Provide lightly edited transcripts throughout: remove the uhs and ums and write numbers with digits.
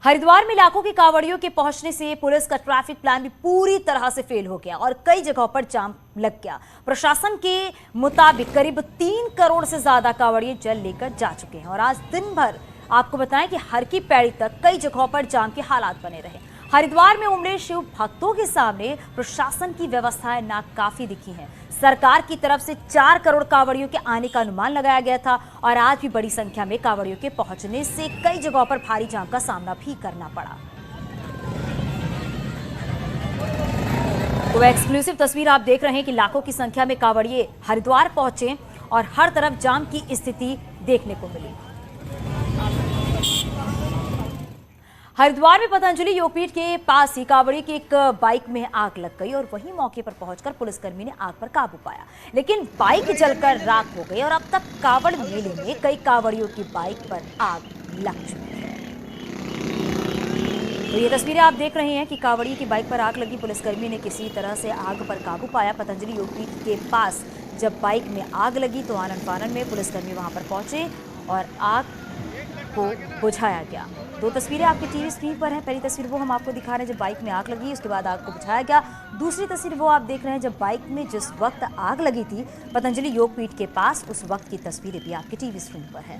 हरिद्वार में लाखों के कांवड़ियों के पहुंचने से पुलिस का ट्रैफिक प्लान भी पूरी तरह से फेल हो गया और कई जगहों पर जाम लग गया। प्रशासन के मुताबिक करीब 3 करोड़ से ज्यादा कांवड़िए जल लेकर जा चुके हैं और आज दिन भर आपको बताएं कि हर की पैड़ी तक कई जगहों पर जाम के हालात बने रहे। हरिद्वार में उमड़े शिव भक्तों के सामने प्रशासन की व्यवस्थाएं नाकाफी दिखी हैं। सरकार की तरफ से 4 करोड़ कांवड़ियों के आने का अनुमान लगाया गया था और आज भी बड़ी संख्या में कांवड़ियों के पहुंचने से कई जगहों पर भारी जाम का सामना भी करना पड़ा। तो एक्सक्लूसिव तस्वीर आप देख रहे हैं कि लाखों की संख्या में कांवड़िए हरिद्वार पहुंचे और हर तरफ जाम की स्थिति देखने को मिली। हरिद्वार में पतंजलि योगपीठ के पास ही कांवड़ी की एक बाइक में आग लग गई और वहीं मौके पर पहुंचकर पुलिसकर्मी ने आग पर काबू पाया, लेकिन बाइक जलकर राख हो गई और अब तक कांवड़ मेले में कई कांवड़ियों की बाइक पर आग लग चुकी है। तो ये तस्वीरें आप देख रहे हैं कि कांवड़ी की बाइक पर आग लगी। पुलिसकर्मी ने किसी तरह से आग पर काबू पाया। पतंजलि योगपीठ के पास जब बाइक में आग लगी तो आनन फानन में पुलिसकर्मी वहां पर पहुंचे और आग को बुझाया गया। 2 तस्वीरें आपके टीवी स्क्रीन पर हैं। पहली तस्वीर वो हम आपको दिखा रहे हैं जब बाइक में आग लगी, उसके बाद आग को बुझाया गया। दूसरी तस्वीर वो आप देख रहे हैं जब बाइक में जिस वक्त आग लगी थी पतंजलि योगपीठ के पास, उस वक्त की तस्वीरें भी आपके टीवी स्क्रीन पर है।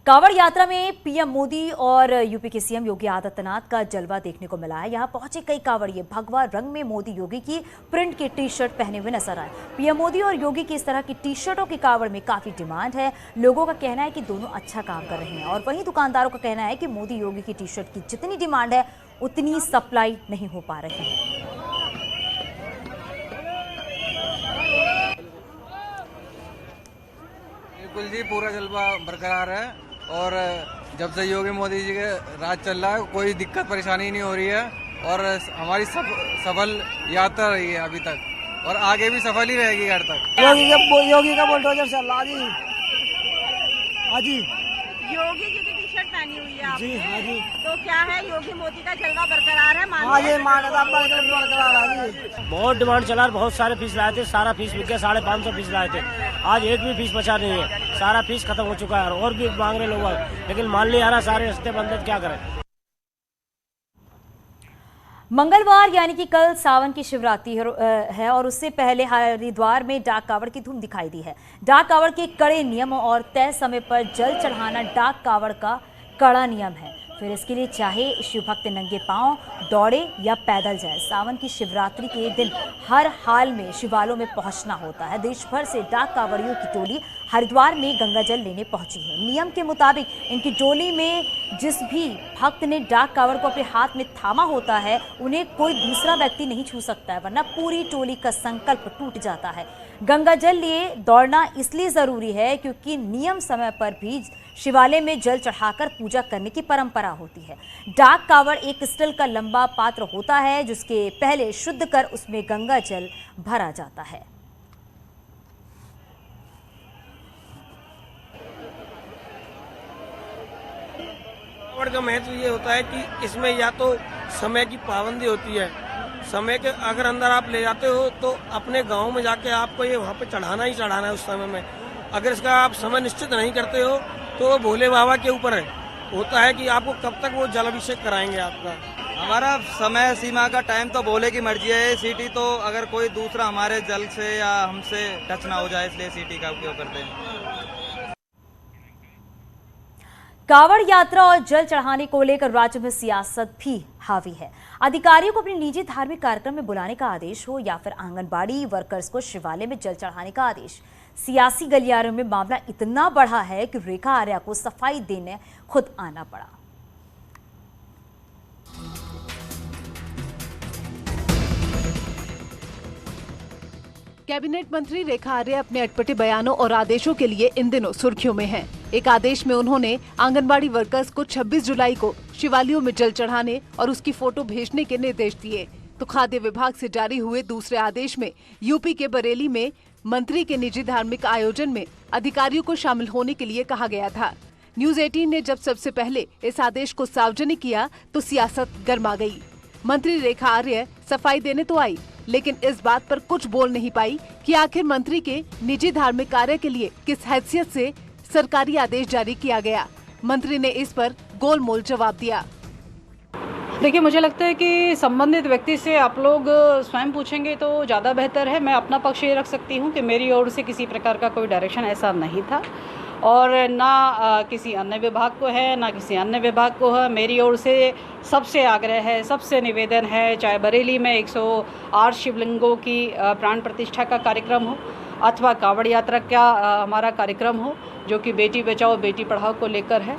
कांवड़ यात्रा में पीएम मोदी और यूपी के सीएम योगी आदित्यनाथ का जलवा देखने को मिला है। यहां पहुंचे कई कांवड़िए भगवा रंग में मोदी योगी की प्रिंट की टी शर्ट पहने हुए नजर आए। पीएम मोदी और योगी की इस तरह की टी शर्टों की कांवड़ में काफी डिमांड है। लोगों का कहना है कि दोनों अच्छा काम कर रहे हैं और वहीं दुकानदारों का कहना है कि मोदी योगी की टी शर्ट की जितनी डिमांड है उतनी सप्लाई नहीं हो पा रही है। बिल्कुल जी, पूरा जलवा बरकरार है और जब से योगी मोदी जी के राज चल रहा है कोई दिक्कत परेशानी नहीं हो रही है और हमारी सफल यात्रा रही है अभी तक और आगे भी सफल ही रहेगी घर तक। योगी का बुलडोजर चल रहा जी। हाँ जी, योगी जी की टी शर्ट पहनी हुई है आपने। जी हाँ जी। तो क्या है, योगी मोदी का जलवा बरकरार है? हाँ जी, मान्यता बरकरार है जी। बहुत डिमांड चला, बहुत सारे पीस लाए थे, सारा पीस बिक गया। 550 पीस लाए थे, आज एक भी पीस बचा नहीं है, सारा पीस खत्म हो चुका है और भी मांग रहे लोग, लेकिन मान नहीं आ रहा, सारे रास्ते बंद है, क्या करें। मंगलवार यानी कि कल सावन की शिवरात्रि है और उससे पहले हरिद्वार में डाक कावड़ की धूम दिखाई दी है। डाक कावड़ के कड़े नियम और तय समय पर जल चढ़ाना डाक कावड़ का कड़ा नियम है। फिर इसके लिए चाहे शिव भक्त नंगे पांव दौड़े या पैदल जाए, सावन की शिवरात्रि के दिन हर हाल में शिवालयों में पहुंचना होता है। देश भर से डाक कांवड़ियों की टोली हरिद्वार में गंगा जल लेने पहुंची है। नियम के मुताबिक इनकी टोली में जिस भी भक्त ने डाक कांवड़ को अपने हाथ में थामा होता है उन्हें कोई दूसरा व्यक्ति नहीं छू सकता है, वरना पूरी टोली का संकल्प टूट जाता है। गंगा जल लिए दौड़ना इसलिए जरूरी है क्योंकि नियम समय पर भी शिवालय में जल चढ़ाकर पूजा करने की परंपरा होती है। डाक कावड़ एक स्टील का लंबा पात्र होता है जिसके पहले शुद्ध कर उसमें गंगा जल भरा जाता है। कावड़ का महत्व ये होता है कि इसमें या तो समय की पाबंदी होती है, समय के अगर अंदर आप ले जाते हो तो अपने गांव में जाके आपको ये वहाँ पे चढ़ाना ही चढ़ाना है उस समय में। अगर इसका आप समय निश्चित नहीं करते हो तो भोले बाबा के ऊपर होता है कि आपको कब तक वो जल अभिषेक कराएंगे आपका। हमारा समय सीमा का टाइम तो भोले की मर्जी है। सीटी तो अगर कोई दूसरा हमारे जल से या हमसे टच ना हो जाए इसलिए सीटी का उपयोग करते हैं। कावड़ यात्रा और जल चढ़ाने को लेकर राज्य में सियासत भी हावी है। अधिकारियों को अपने निजी धार्मिक कार्यक्रम में बुलाने का आदेश हो या फिर आंगनबाड़ी वर्कर्स को शिवालय में जल चढ़ाने का आदेश, सियासी गलियारों में मामला इतना बढ़ा है कि रेखा आर्या को सफाई देने खुद आना पड़ा। कैबिनेट मंत्री रेखा आर्या अपने अटपटे बयानों और आदेशों के लिए इन दिनों सुर्खियों में हैं। एक आदेश में उन्होंने आंगनबाड़ी वर्कर्स को 26 जुलाई को शिवालयों में जल चढ़ाने और उसकी फोटो भेजने के निर्देश दिए। तो खाद्य विभाग से जारी हुए दूसरे आदेश में यूपी के बरेली में मंत्री के निजी धार्मिक आयोजन में अधिकारियों को शामिल होने के लिए कहा गया था। न्यूज 18 ने जब सबसे पहले इस आदेश को सार्वजनिक किया तो सियासत गर्मा गई। मंत्री रेखा आर्य सफाई देने तो आई, लेकिन इस बात पर कुछ बोल नहीं पाई कि आखिर मंत्री के निजी धार्मिक कार्य के लिए किस हैसियत से सरकारी आदेश जारी किया गया। मंत्री ने इस पर गोलमोल जवाब दिया। देखिए, मुझे लगता है कि संबंधित व्यक्ति से आप लोग स्वयं पूछेंगे तो ज़्यादा बेहतर है। मैं अपना पक्ष ये रख सकती हूँ कि मेरी ओर से किसी प्रकार का कोई डायरेक्शन ऐसा नहीं था और ना किसी अन्य विभाग को है, ना किसी अन्य विभाग को है। मेरी ओर से सबसे आग्रह है, सबसे निवेदन है, चाहे बरेली में 108 शिवलिंगों की प्राण प्रतिष्ठा का कार्यक्रम हो अथवा कांवड़ यात्रा का हमारा कार्यक्रम हो, जो कि बेटी बचाओ बेटी पढ़ाओ को लेकर है।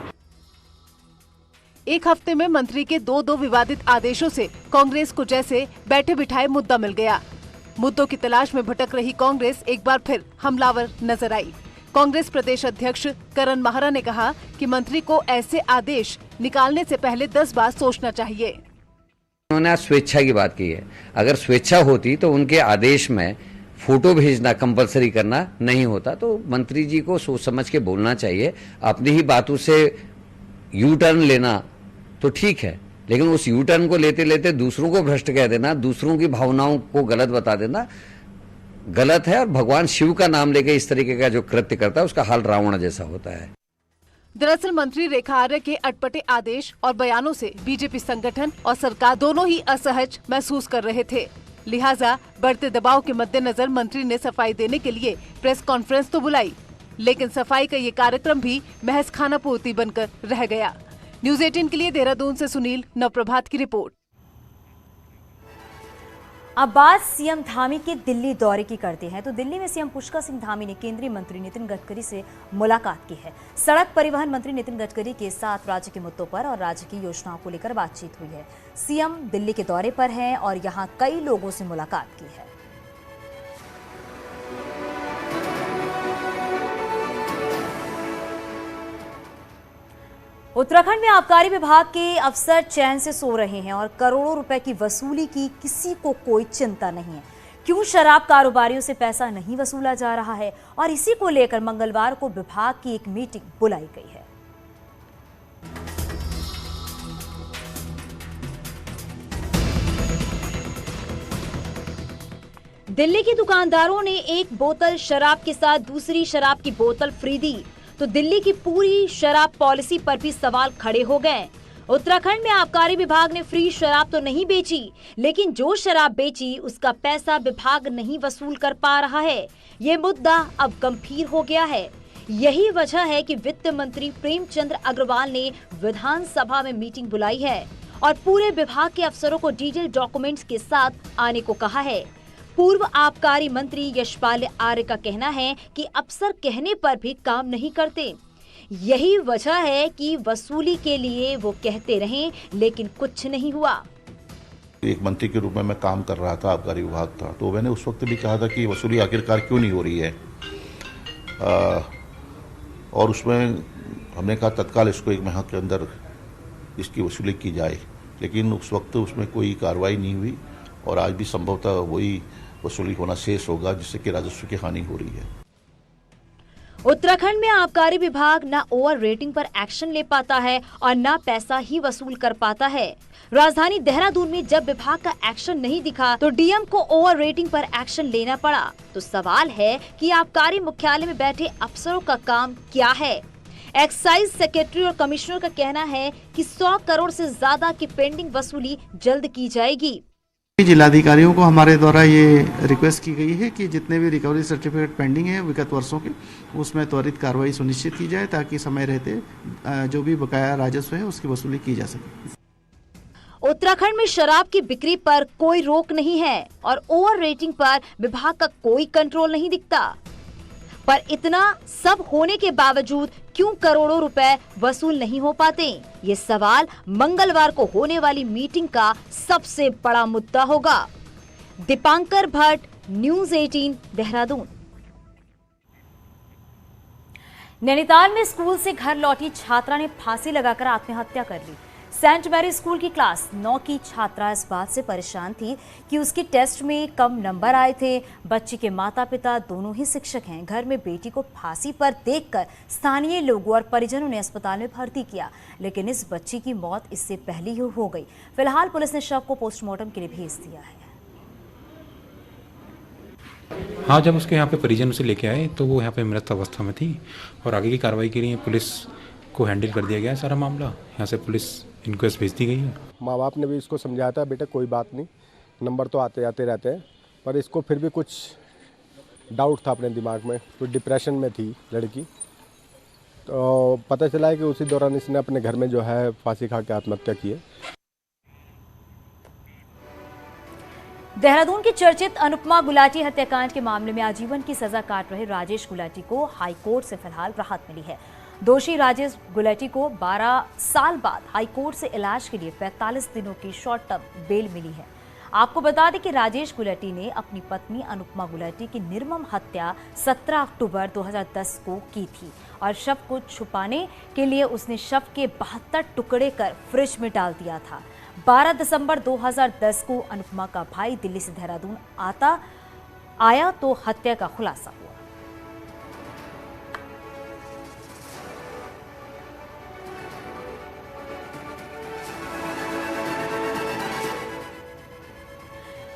एक हफ्ते में मंत्री के दो विवादित आदेशों से कांग्रेस को जैसे बैठे बिठाए मुद्दा मिल गया। मुद्दों की तलाश में भटक रही कांग्रेस एक बार फिर हमलावर नजर आई। कांग्रेस प्रदेश अध्यक्ष करण माहरा ने कहा कि मंत्री को ऐसे आदेश निकालने से पहले 10 बार सोचना चाहिए। उन्होंने आज स्वेच्छा की बात की है। अगर स्वेच्छा होती तो उनके आदेश में फोटो भेजना कंपलसरी करना नहीं होता। तो मंत्री जी को सोच समझ के बोलना चाहिए। अपनी ही बातों से यू टर्न लेना तो ठीक है, लेकिन उस यू टर्न को लेते लेते दूसरों को भ्रष्ट कह देना, दूसरों की भावनाओं को गलत बता देना गलत है। और भगवान शिव का नाम लेके इस तरीके का जो कृत्य करता है उसका हाल रावण जैसा होता है। दरअसल मंत्री रेखा आर्य के अटपटे आदेश और बयानों से बीजेपी संगठन और सरकार दोनों ही असहज महसूस कर रहे थे। लिहाजा बढ़ते दबाव के मद्देनजर मंत्री ने सफाई देने के लिए प्रेस कॉन्फ्रेंस तो बुलाई, लेकिन सफाई का ये कार्यक्रम भी महज खाना पूर्ति बनकर रह गया। न्यूज़ 18 के लिए देहरादून से सुनील नवप्रभात की रिपोर्ट। अब बात सीएम धामी के दिल्ली दौरे की करते हैं। तो दिल्ली में सीएम पुष्कर सिंह धामी ने केंद्रीय मंत्री नितिन गडकरी से मुलाकात की है। सड़क परिवहन मंत्री नितिन गडकरी के साथ राज्य के मुद्दों पर और राज्य की योजनाओं को लेकर बातचीत हुई है। सीएम दिल्ली के दौरे पर हैं और यहां कई लोगों से मुलाकात की है। उत्तराखंड में आबकारी विभाग के अफसर चैन से सो रहे हैं और करोड़ों रुपए की वसूली की किसी को कोई चिंता नहीं है। क्यों शराब कारोबारियों से पैसा नहीं वसूला जा रहा है और इसी को लेकर मंगलवार को विभाग की एक मीटिंग बुलाई गई है। दिल्ली के दुकानदारों ने एक बोतल शराब के साथ दूसरी शराब की बोतल फ्री दी तो दिल्ली की पूरी शराब पॉलिसी पर भी सवाल खड़े हो गए। उत्तराखंड में आबकारी विभाग ने फ्री शराब तो नहीं बेची, लेकिन जो शराब बेची उसका पैसा विभाग नहीं वसूल कर पा रहा है। ये मुद्दा अब गंभीर हो गया है। यही वजह है कि वित्त मंत्री प्रेमचंद अग्रवाल ने विधानसभा में मीटिंग बुलाई है और पूरे विभाग के अफसरों को डिटेल डॉक्यूमेंट्स के साथ आने को कहा है। पूर्व आबकारी मंत्री यशपाल आर्य का कहना है कि अफसर कहने पर भी काम नहीं करते। यही वजह है कि वसूली के लिए वो कहते रहे लेकिन कुछ नहीं हुआ। एक मंत्री के रूप में मैं काम कर रहा था, आबकारी विभाग था, तो मैंने उस वक्त भी कहा था कि वसूली आखिरकार क्यों नहीं हो रही है। और उसमें हमने कहा तत्काल इसको 1 माह के अंदर इसकी वसूली की जाए, लेकिन उस वक्त उसमें कोई कार्रवाई नहीं हुई और आज भी संभवतः वही वसूली होना शेष होगा, जिससे कि राजस्व की हानि हो रही है। उत्तराखंड में आबकारी विभाग न ओवर रेटिंग पर एक्शन ले पाता है और न पैसा ही वसूल कर पाता है। राजधानी देहरादून में जब विभाग का एक्शन नहीं दिखा तो डीएम को ओवर रेटिंग पर एक्शन लेना पड़ा। तो सवाल है कि आबकारी मुख्यालय में बैठे अफसरों का काम क्या है। एक्साइज सेक्रेटरी और कमिश्नर का कहना है कि 100 करोड़ से ज्यादा की पेंडिंग वसूली जल्द की जाएगी। जिलाधिकारियों को हमारे द्वारा ये रिक्वेस्ट की गई है कि जितने भी रिकवरी सर्टिफिकेट पेंडिंग है विगत वर्षों के, उसमें त्वरित कार्रवाई सुनिश्चित की जाए ताकि समय रहते जो भी बकाया राजस्व है उसकी वसूली की जा सके। उत्तराखंड में शराब की बिक्री पर कोई रोक नहीं है और ओवर रेटिंग पर विभाग का कोई कंट्रोल नहीं दिखता। पर इतना सब होने के बावजूद क्यों करोड़ों रुपए वसूल नहीं हो पाते, ये सवाल मंगलवार को होने वाली मीटिंग का सबसे बड़ा मुद्दा होगा। दीपांकर भट्ट, न्यूज़ 18 देहरादून। नैनीताल में स्कूल से घर लौटी छात्रा ने फांसी लगाकर आत्महत्या कर ली। सेंट मैरी स्कूल की क्लास 9 की छात्रा इस बात से परेशान थी कि उसके टेस्ट में कम नंबर आए थे। बच्ची के माता पिता दोनों ही शिक्षक हैं। घर में बेटी को फांसी पर देखकर स्थानीय लोगों और परिजनों ने अस्पताल में भर्ती किया, लेकिन इस बच्ची की मौत इससे पहले ही हो गई। फिलहाल पुलिस ने शव को पोस्टमार्टम के लिए भेज दिया है। हाँ, जब उसके यहाँ पे परिजन उसे लेके आए तो वो यहाँ पे मृत अवस्था में थी और आगे की कार्रवाई के लिए पुलिस को हैंडल कर दिया गया है सारा मामला। यहाँ से पुलिस इंक्वायस्ट भेज दी गई है। माँ बाप ने भी इसको समझाया था, बेटा कोई बात नहीं, नंबर तो आते आते रहते हैं, पर इसको फिर भी कुछ डाउट था अपने दिमाग में, तो डिप्रेशन में थी लड़की। तो पता चला है कि उसी दौरान इसने अपने घर में जो है फांसी खा के आत्महत्या की है। देहरादून की चर्चित अनुपमा गुलाटी हत्याकांड के मामले में आजीवन की सजा काट रहे राजेश गुलाटी को हाईकोर्ट से फिलहाल राहत मिली है। दोषी राजेश गुलाटी को 12 साल बाद हाईकोर्ट से इलाज के लिए 45 दिनों की शॉर्ट टर्म बेल मिली है। आपको बता दें कि राजेश गुलाटी ने अपनी पत्नी अनुपमा गुलाटी की निर्मम हत्या 17 अक्टूबर 2010 को की थी और शव को छुपाने के लिए उसने शव के 72 टुकड़े कर फ्रिज में डाल दिया था। 12 दिसंबर 2010 को अनुपमा का भाई दिल्ली से देहरादून आया तो हत्या का खुलासा हुआ।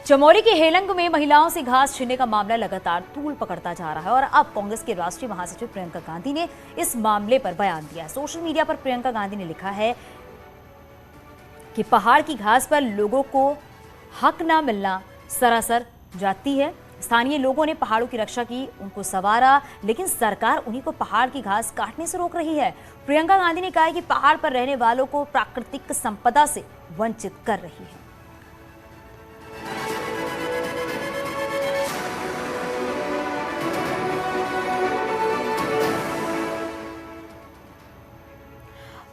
चमोली के हेलंग में महिलाओं से घास छीनने का मामला लगातार तूल पकड़ता जा रहा है और अब कांग्रेस के राष्ट्रीय महासचिव प्रियंका गांधी ने इस मामले पर बयान दिया है। सोशल मीडिया पर प्रियंका गांधी ने लिखा है कि पहाड़ की घास पर लोगों को हक ना मिलना सरासर जाती है। स्थानीय लोगों ने पहाड़ों की रक्षा की, उनको संवारा, लेकिन सरकार उन्हीं को पहाड़ की घास काटने से रोक रही है। प्रियंका गांधी ने कहा है कि पहाड़ पर रहने वालों को प्राकृतिक संपदा से वंचित कर रही है।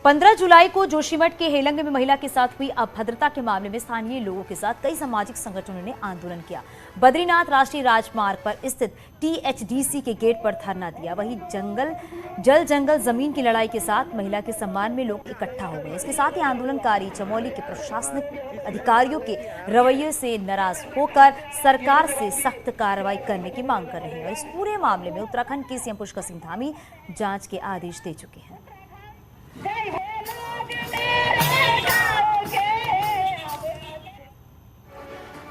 पंद्रह जुलाई को जोशीमठ के हेलंग में महिला के साथ हुई अभद्रता के मामले में स्थानीय लोगों के साथ कई सामाजिक संगठनों ने आंदोलन किया। बद्रीनाथ राष्ट्रीय राजमार्ग पर स्थित THDC के गेट पर धरना दिया। वहीं जल जंगल जमीन की लड़ाई के साथ महिला के सम्मान में लोग इकट्ठा हो गए। इसके साथ ही आंदोलनकारी चमोली के प्रशासनिक अधिकारियों के रवैये से नाराज होकर सरकार से सख्त कार्रवाई करने की मांग कर रहे हैं। इस पूरे मामले में उत्तराखंड के सीएम पुष्कर सिंह धामी जांच के आदेश दे चुके हैं।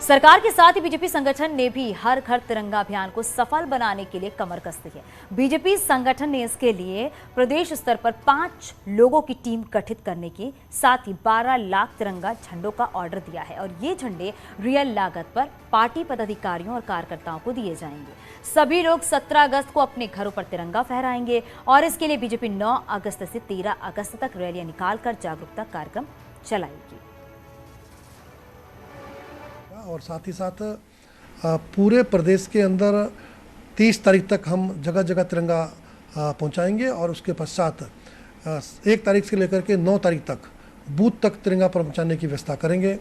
सरकार के साथ ही बीजेपी संगठन ने भी हर घर तिरंगा अभियान को सफल बनाने के लिए कमर कस दी है। बीजेपी संगठन ने इसके लिए प्रदेश स्तर पर 5 लोगों की टीम गठित करने के साथ ही 12 लाख तिरंगा झंडों का ऑर्डर दिया है और ये झंडे रियल लागत पर पार्टी पदाधिकारियों और कार्यकर्ताओं को दिए जाएंगे। सभी लोग 17 अगस्त को अपने घरों पर तिरंगा फहराएंगे और इसके लिए बीजेपी 9 अगस्त से 13 अगस्त तक रैलियां निकालकर जागरूकता कार्यक्रम चलाएगी। और साथ ही साथ पूरे प्रदेश के अंदर 30 तारीख तक हम जगह जगह तिरंगा पहुंचाएंगे और उसके पश्चात 1 तारीख से लेकर के 9 तारीख तक बूथ तक तिरंगा पहुंचाने की व्यवस्था करेंगे।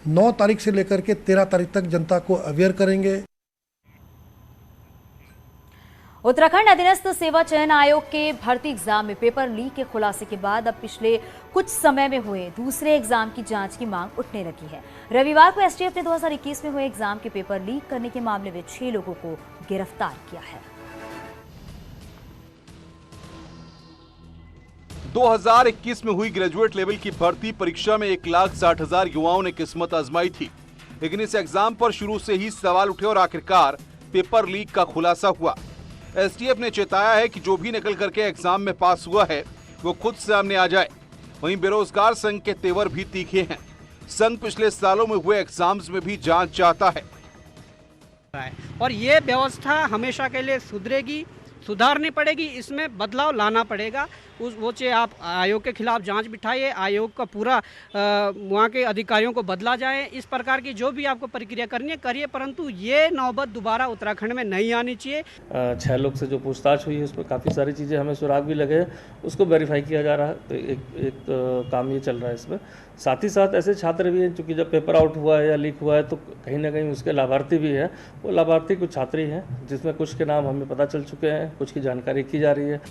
9 तारीख से लेकर के 13 तारीख तक जनता को अवेयर करेंगे। उत्तराखंड अधीनस्थ सेवा चयन आयोग के भर्ती एग्जाम में पेपर लीक के खुलासे के बाद अब पिछले कुछ समय में हुए दूसरे एग्जाम की जांच की मांग उठने लगी है। रविवार को एसटीएफ ने 2021 में हुए एग्जाम के पेपर लीक करने के मामले में 6 लोगों को गिरफ्तार किया है। 2021 में हुई ग्रेजुएट लेवल की भर्ती परीक्षा में 1,60,000 युवाओं ने किस्मत आजमाई थी, लेकिन इस एग्जाम पर शुरू से ही सवाल उठे और आखिरकार पेपर लीक का खुलासा हुआ। एसटीएफ ने चेताया है कि जो भी नकल करके एग्जाम में पास हुआ है वो खुद सामने आ जाए। वहीं बेरोजगार संघ के तेवर भी तीखे हैं। संघ पिछले सालों में हुए एग्जाम्स में भी जांच चाहता है और ये व्यवस्था हमेशा के लिए सुधरेगी, सुधारनी पड़ेगी, इसमें बदलाव लाना पड़ेगा। वो चाहे आप आयोग के खिलाफ जांच बिठाइए, आयोग का पूरा वहाँ के अधिकारियों को बदला जाए, इस प्रकार की जो भी आपको प्रक्रिया करनी है करिए, परंतु ये नौबत दोबारा उत्तराखंड में नहीं आनी चाहिए। 6 लोग से जो पूछताछ हुई है उसमें काफ़ी सारी चीज़ें हमें सुराग भी लगे, उसको वेरीफाई किया जा रहा है। तो एक काम ये चल रहा है इसमें। साथ ही साथ ऐसे छात्र भी हैं क्योंकि जब पेपर आउट हुआ है या लीक हुआ है तो कहीं ना कहीं उसके लाभार्थी भी हैं। वो लाभार्थी कुछ छात्री हैं जिसमें कुछ के नाम हमें पता चल चुके हैं, कुछ की जानकारी की जा रही है।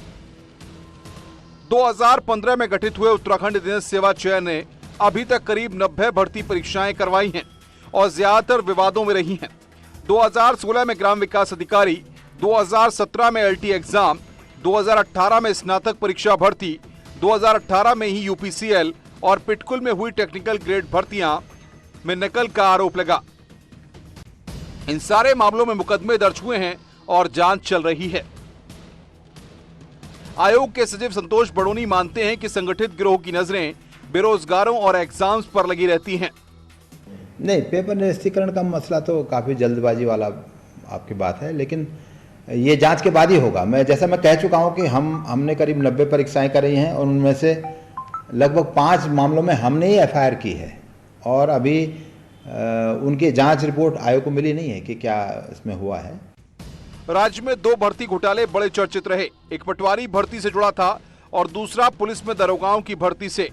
2015 में गठित हुए उत्तराखंड अधीनस्थ सेवा चयन ने अभी तक करीब 90 भर्ती परीक्षाएं करवाई हैं और ज्यादातर विवादों में रही हैं। 2016 में ग्राम विकास अधिकारी, 2017 में LT एग्जाम, 2018 में स्नातक परीक्षा भर्ती, 2018 में ही UPCL और पिटकुल में हुई टेक्निकल ग्रेड भर्तियां में नकल का आरोप लगा। इन सारे मामलों में मुकदमे दर्ज हुए हैं और जांच चल रही है। आयोग के सचिव संतोष बड़ोनी मानते हैं कि संगठित गिरोह की नजरें बेरोजगारों और एग्जाम्स पर लगी रहती हैं। नहीं, पेपर निरस्तीकरण का मसला तो काफ़ी जल्दबाजी वाला आपकी बात है, लेकिन ये जांच के बाद ही होगा। जैसा मैं कह चुका हूं कि हमने करीब 90 परीक्षाएं करी हैं और उनमें से लगभग 5 मामलों में हमने ही एफआईआर की है और अभी उनकी जांच रिपोर्ट आयोग को मिली नहीं है कि क्या इसमें हुआ है। राज्य में 2 भर्ती घोटाले बड़े चर्चित रहे। एक पटवारी भर्ती से जुड़ा था और दूसरा पुलिस में दरोगाओं की भर्ती से।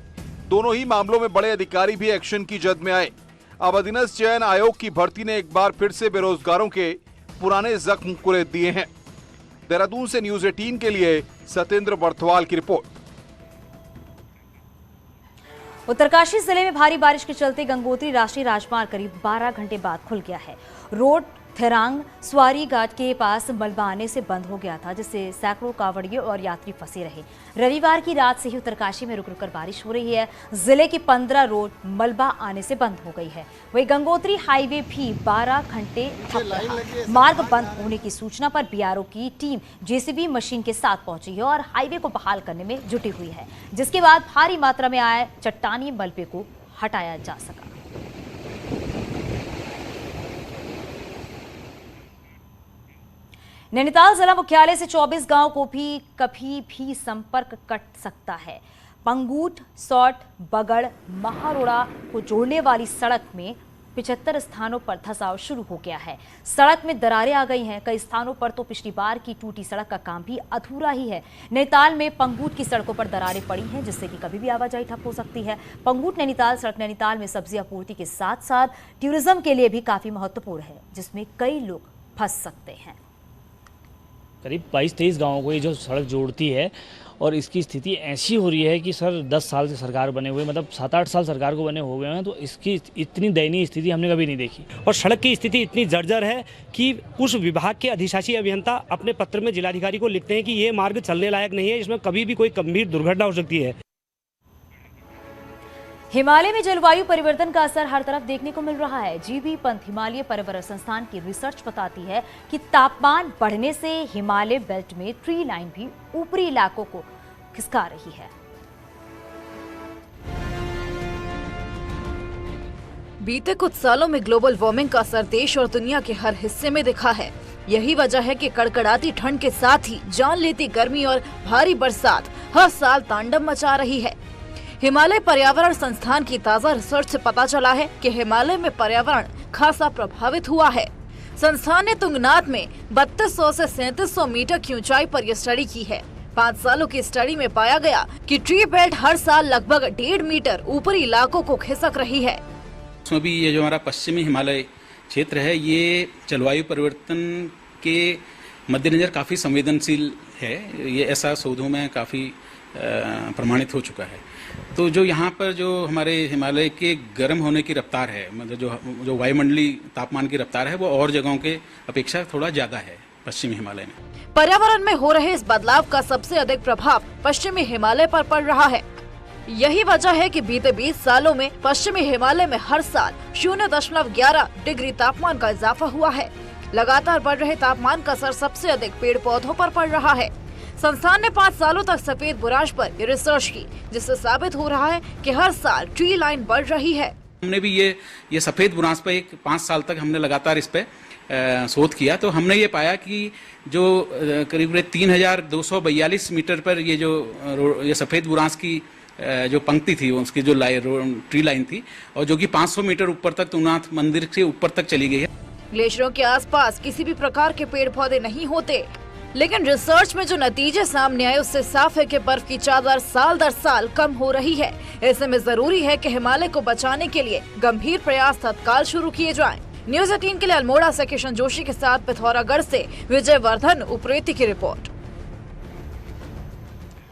दोनों ही मामलों में बड़े अधिकारी भी एक्शन की जद में आए। अब अधीनस्थ चयन आयोग की भर्ती ने एक बार फिर से बेरोजगारों के पुराने जख्म कुरेद दिए हैं। देहरादून से न्यूज 18 के लिए सत्येंद्र बर्थवाल की रिपोर्ट। उत्तरकाशी जिले में भारी बारिश के चलते गंगोत्री राष्ट्रीय राजमार्ग करीब 12 घंटे बाद खुल गया है। रोड थेरांग स्वारी घाट के पास मलबा आने से बंद हो गया था, जिससे सैकड़ों कांवड़िए और यात्री फंसे रहे। रविवार की रात से ही उत्तरकाशी में रुक रुक कर बारिश हो रही है। जिले की 15 रोड मलबा आने से बंद हो गई है। वहीं गंगोत्री हाईवे भी 12 घंटे मार्ग बंद होने की सूचना पर बीआरओ की टीम जेसीबी मशीन के साथ पहुंची है और हाईवे को बहाल करने में जुटी हुई है, जिसके बाद भारी मात्रा में आए चट्टानी मलबे को हटाया जा सका। नैनीताल जिला मुख्यालय से 24 गांव को भी कभी भी संपर्क कट सकता है। पंगूट, सौट, बगड़, महारोड़ा को जोड़ने वाली सड़क में 75 स्थानों पर धंसाव शुरू हो गया है। सड़क में दरारें आ गई हैं। कई स्थानों पर तो पिछली बार की टूटी सड़क का काम भी अधूरा ही है। नैनीताल में पंगूट की सड़कों पर दरारें पड़ी हैं, जिससे कि कभी भी आवाजाही ठप हो सकती है। पंगूट नैनीताल सड़क नैनीताल में सब्जी आपूर्ति के साथ साथ टूरिज्म के लिए भी काफी महत्वपूर्ण है, जिसमें कई लोग फंस सकते हैं। करीब 22-23 गाँवों को ये जो सड़क जोड़ती है और इसकी स्थिति ऐसी हो रही है कि सर 10 साल से सरकार बने हुए, मतलब 7-8 साल सरकार को बने हो गए हैं, तो इसकी इतनी दयनीय स्थिति हमने कभी नहीं देखी। और सड़क की स्थिति इतनी जर्जर है कि उस विभाग के अधिशासी अभियंता अपने पत्र में जिलाधिकारी को लिखते हैं कि ये मार्ग चलने लायक नहीं है, इसमें कभी भी कोई गंभीर दुर्घटना हो सकती है। हिमालय में जलवायु परिवर्तन का असर हर तरफ देखने को मिल रहा है। जीबी पंत हिमालय पर्यावरण संस्थान की रिसर्च बताती है कि तापमान बढ़ने से हिमालय बेल्ट में ट्री लाइन भी ऊपरी इलाकों को खिसका रही है। बीते कुछ सालों में ग्लोबल वार्मिंग का असर देश और दुनिया के हर हिस्से में दिखा है। यही वजह है कि कड़कड़ाती ठंड के साथ ही जान लेती गर्मी और भारी बरसात हर साल तांडव मचा रही है। हिमालय पर्यावरण संस्थान की ताजा रिसर्च से पता चला है कि हिमालय में पर्यावरण खासा प्रभावित हुआ है। संस्थान ने तुंगनाथ में 3200 से 3700 मीटर की ऊंचाई पर यह स्टडी की है। 5 सालों की स्टडी में पाया गया कि ट्री बेल्ट हर साल लगभग 1.5 मीटर ऊपरी इलाकों को खिसक रही है। उसमें भी ये जो हमारा पश्चिमी हिमालय क्षेत्र है, ये जलवायु परिवर्तन के मद्देनजर काफी संवेदनशील है। ये ऐसा शोधों में काफी प्रमाणित हो चुका है। तो जो यहाँ पर जो हमारे हिमालय के गर्म होने की रफ्तार है, मतलब जो वायुमंडलीय तापमान की रफ्तार है, वो और जगहों के अपेक्षा थोड़ा ज्यादा है पश्चिमी हिमालय में। पर्यावरण में हो रहे इस बदलाव का सबसे अधिक प्रभाव पश्चिमी हिमालय पर पड़ रहा है। यही वजह है कि बीते 20 सालों में पश्चिमी हिमालय में हर साल 0.11 डिग्री तापमान का इजाफा हुआ है। लगातार बढ़ रहे तापमान का असर सबसे अधिक पेड़ पौधों पर पड़ रहा है। संस्थान ने 5 सालों तक सफेद बुरांश पर रिसर्च की, जिससे साबित हो रहा है कि हर साल ट्री लाइन बढ़ रही है। हमने भी ये सफेद बुरांश पर 5 साल तक हमने लगातार इस पे शोध किया, तो हमने ये पाया कि जो करीब 3242 मीटर पर ये सफेद बुरांश की जो पंक्ति थी, उसकी जो ट्री लाइन थी, और जो कि 500 मीटर ऊपर तक तुंगनाथ मंदिर से ऊपर तक चली गई है। ग्लेशियरों के आसपास किसी भी प्रकार के पेड़ पौधे नहीं होते, लेकिन रिसर्च में जो नतीजे सामने आए उससे साफ है कि बर्फ की चादर साल दर साल कम हो रही है। ऐसे में जरूरी है कि हिमालय को बचाने के लिए गंभीर प्रयास तत्काल शुरू किए जाएं। न्यूज 18 के लिए अल्मोड़ा से किशन जोशी के साथ पिथौरागढ़ से विजय वर्धन उप्रेती की रिपोर्ट।